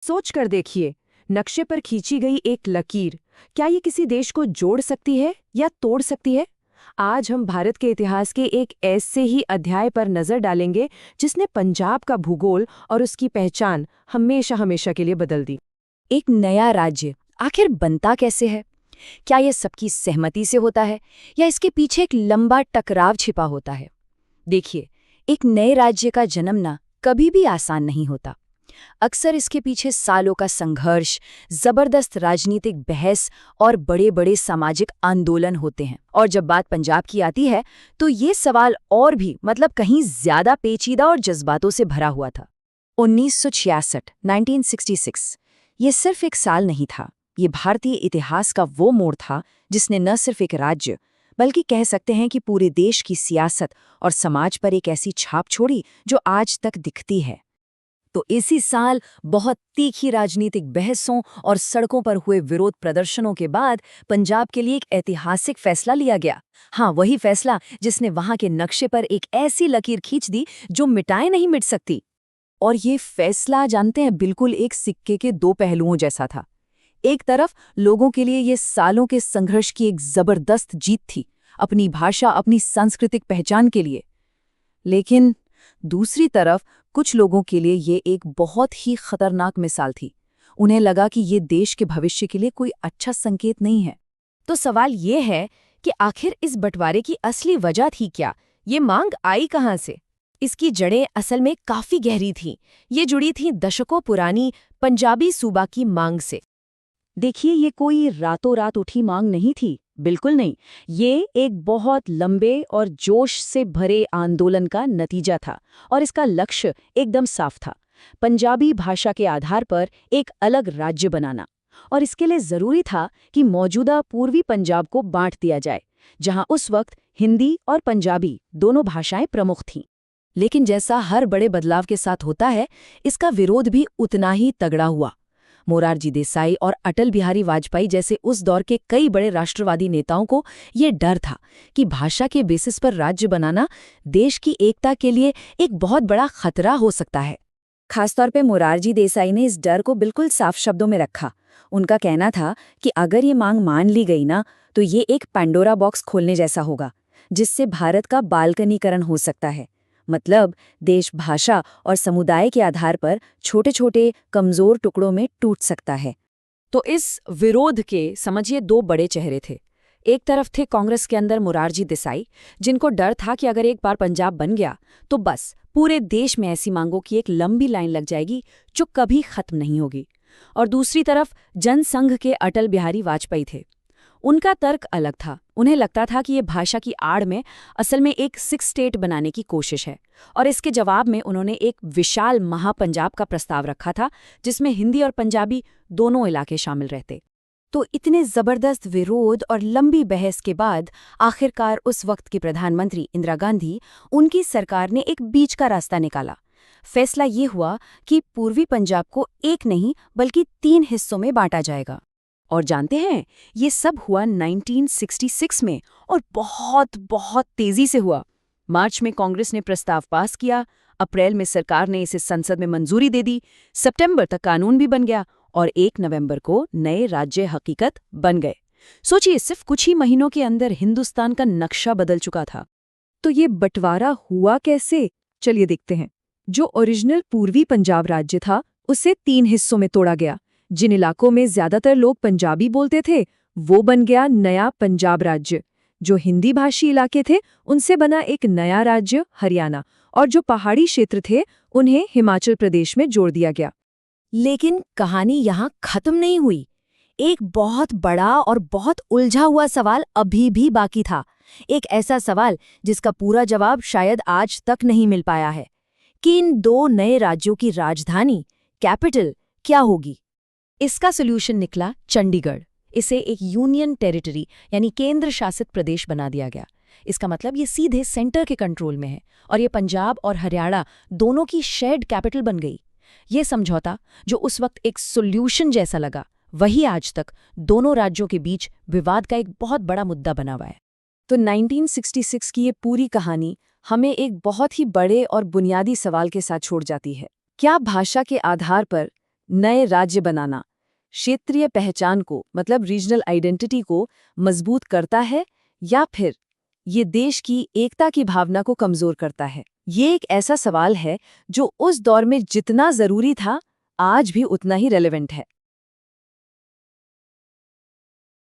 सोच कर देखिए, नक्शे पर खींची गई एक लकीर क्या ये किसी देश को जोड़ सकती है या तोड़ सकती है? आज हम भारत के इतिहास के एक ऐसे ही अध्याय पर नजर डालेंगे जिसने पंजाब का भूगोल और उसकी पहचान हमेशा हमेशा के लिए बदल दी। एक नया राज्य आखिर बनता कैसे है? क्या यह सबकी सहमति से होता है या इसके पीछे एक लंबा टकराव छिपा होता है? देखिए, एक नए राज्य का जन्मना कभी भी आसान नहीं होता। अक्सर इसके पीछे सालों का संघर्ष, जबरदस्त राजनीतिक बहस और बड़े-बड़े सामाजिक आंदोलन होते हैं। और जब बात पंजाब की आती है, तो ये सवाल और भी कहीं ज्यादा पेचीदा और जज्बातों से भरा हुआ था। 1966 1966 ये सिर्फ एक साल नहीं था। ये भारतीय इतिहास का वो मोड़ था जिसने न सिर्फ एक राज्य बल्कि कह सकते हैं कि पूरे देश की सियासत और समाज पर एक ऐसी छाप छोड़ी जो आज तक दिखती है। तो इसी साल बहुत तीखी राजनीतिक बहसों और सड़कों पर हुए विरोध प्रदर्शनों के बाद पंजाब के लिए एक ऐतिहासिक फैसला लिया गया। हाँ, वही फैसला जिसने वहां के नक्शे पर एक ऐसी लकीर खींच दी जो मिटाए नहीं मिट सकती। और ये फैसला जानते हैं, बिल्कुल एक सिक्के के दो पहलुओं जैसा था। एक तरफ लोगों के लिए ये सालों के संघर्ष की एक जबरदस्त जीत थी, अपनी भाषा, अपनी सांस्कृतिक पहचान के लिए। लेकिन दूसरी तरफ कुछ लोगों के लिए ये एक बहुत ही खतरनाक मिसाल थी। उन्हें लगा कि ये देश के भविष्य के लिए कोई अच्छा संकेत नहीं है। तो सवाल ये है कि आखिर इस बंटवारे की असली वजह थी क्या? ये मांग आई कहाँ से? इसकी जड़ें असल में काफी गहरी थीं। ये जुड़ी थीं दशकों पुरानी पंजाबी सूबा की मांग से। देखिए, ये कोई रातों रात उठी मांग नहीं थी, बिल्कुल नहीं। ये एक बहुत लंबे और जोश से भरे आंदोलन का नतीजा था और इसका लक्ष्य एकदम साफ था, पंजाबी भाषा के आधार पर एक अलग राज्य बनाना। और इसके लिए जरूरी था कि मौजूदा पूर्वी पंजाब को बांट दिया जाए, जहां उस वक्त हिंदी और पंजाबी दोनों भाषाएं प्रमुख थीं। लेकिन जैसा हर बड़े बदलाव के साथ होता है, इसका विरोध भी उतना ही तगड़ा हुआ। मोरारजी देसाई और अटल बिहारी वाजपेयी जैसे उस दौर के कई बड़े राष्ट्रवादी नेताओं को ये डर था कि भाषा के बेसिस पर राज्य बनाना देश की एकता के लिए एक बहुत बड़ा खतरा हो सकता है। खासतौर पे मोरारजी देसाई ने इस डर को बिल्कुल साफ शब्दों में रखा। उनका कहना था कि अगर ये मांग मान ली गई ना, तो ये एक पैंडोरा बॉक्स खोलने जैसा होगा, जिससे भारत का बाल्कनीकरण हो सकता है। मतलब देश भाषा और समुदाय के आधार पर छोटे छोटे कमजोर टुकड़ों में टूट सकता है। तो इस विरोध के समझिए दो बड़े चेहरे थे। एक तरफ थे कांग्रेस के अंदर मोरारजी देसाई, जिनको डर था कि अगर एक बार पंजाब बन गया तो बस पूरे देश में ऐसी मांगों की एक लंबी लाइन लग जाएगी जो कभी खत्म नहीं होगी। और दूसरी तरफ जनसंघ के अटल बिहारी वाजपेयी थे। उनका तर्क अलग था। उन्हें लगता था कि ये भाषा की आड़ में असल में एक 6 स्टेट बनाने की कोशिश है, और इसके जवाब में उन्होंने एक विशाल महापंजाब का प्रस्ताव रखा था, जिसमें हिंदी और पंजाबी दोनों इलाके शामिल रहते। तो इतने जबरदस्त विरोध और लंबी बहस के बाद आखिरकार उस वक्त की प्रधानमंत्री इंदिरा गांधी, उनकी सरकार ने एक बीच का रास्ता निकाला। फैसला ये हुआ कि पूर्वी पंजाब को एक नहीं बल्कि 3 हिस्सों में बांटा जाएगा। और जानते हैं, ये सब हुआ 1966 में, और बहुत बहुत तेजी से हुआ। मार्च में कांग्रेस ने प्रस्ताव पास किया, अप्रैल में सरकार ने इसे संसद में मंजूरी दे दी, सितंबर तक कानून भी बन गया और 1 नवंबर को नए राज्य हकीकत बन गए। सोचिए, सिर्फ कुछ ही महीनों के अंदर हिंदुस्तान का नक्शा बदल चुका था। तो ये बंटवारा हुआ कैसे? चलिए देखते हैं। जो ओरिजिनल पूर्वी पंजाब राज्य था, उसे 3 हिस्सों में तोड़ा गया। जिन इलाकों में ज्यादातर लोग पंजाबी बोलते थे, वो बन गया नया पंजाब राज्य। जो हिंदी भाषी इलाके थे, उनसे बना एक नया राज्य हरियाणा, और जो पहाड़ी क्षेत्र थे, उन्हें हिमाचल प्रदेश में जोड़ दिया गया। लेकिन कहानी यहाँ खत्म नहीं हुई। एक बहुत बड़ा और बहुत उलझा हुआ सवाल अभी भी बाकी था। एक ऐसा सवाल जिसका पूरा जवाब शायद आज तक नहीं मिल पाया है कि इन 2 नए राज्यों की राजधानी, कैपिटल क्या होगी। इसका सॉल्यूशन निकला चंडीगढ़। इसे एक यूनियन टेरिटरी यानी केंद्र शासित प्रदेश बना दिया गया। इसका मतलब ये सीधे सेंटर के कंट्रोल में है, और ये पंजाब और हरियाणा दोनों की शेयर्ड कैपिटल बन गई। ये समझौता, जो उस वक्त एक सॉल्यूशन जैसा लगा, वही आज तक दोनों राज्यों के बीच विवाद का एक बहुत बड़ा मुद्दा बना हुआ है। तो 1966 की ये पूरी कहानी हमें एक बहुत ही बड़े और बुनियादी सवाल के साथ छोड़ जाती है। क्या भाषा के आधार पर नए राज्य बनाना क्षेत्रीय पहचान को मतलब रीजनल आइडेंटिटी को मजबूत करता है या फिर ये देश की एकता की भावना को कमजोर करता है? ये एक ऐसा सवाल है जो उस दौर में जितना जरूरी था आज भी उतना ही रेलेवेंट है।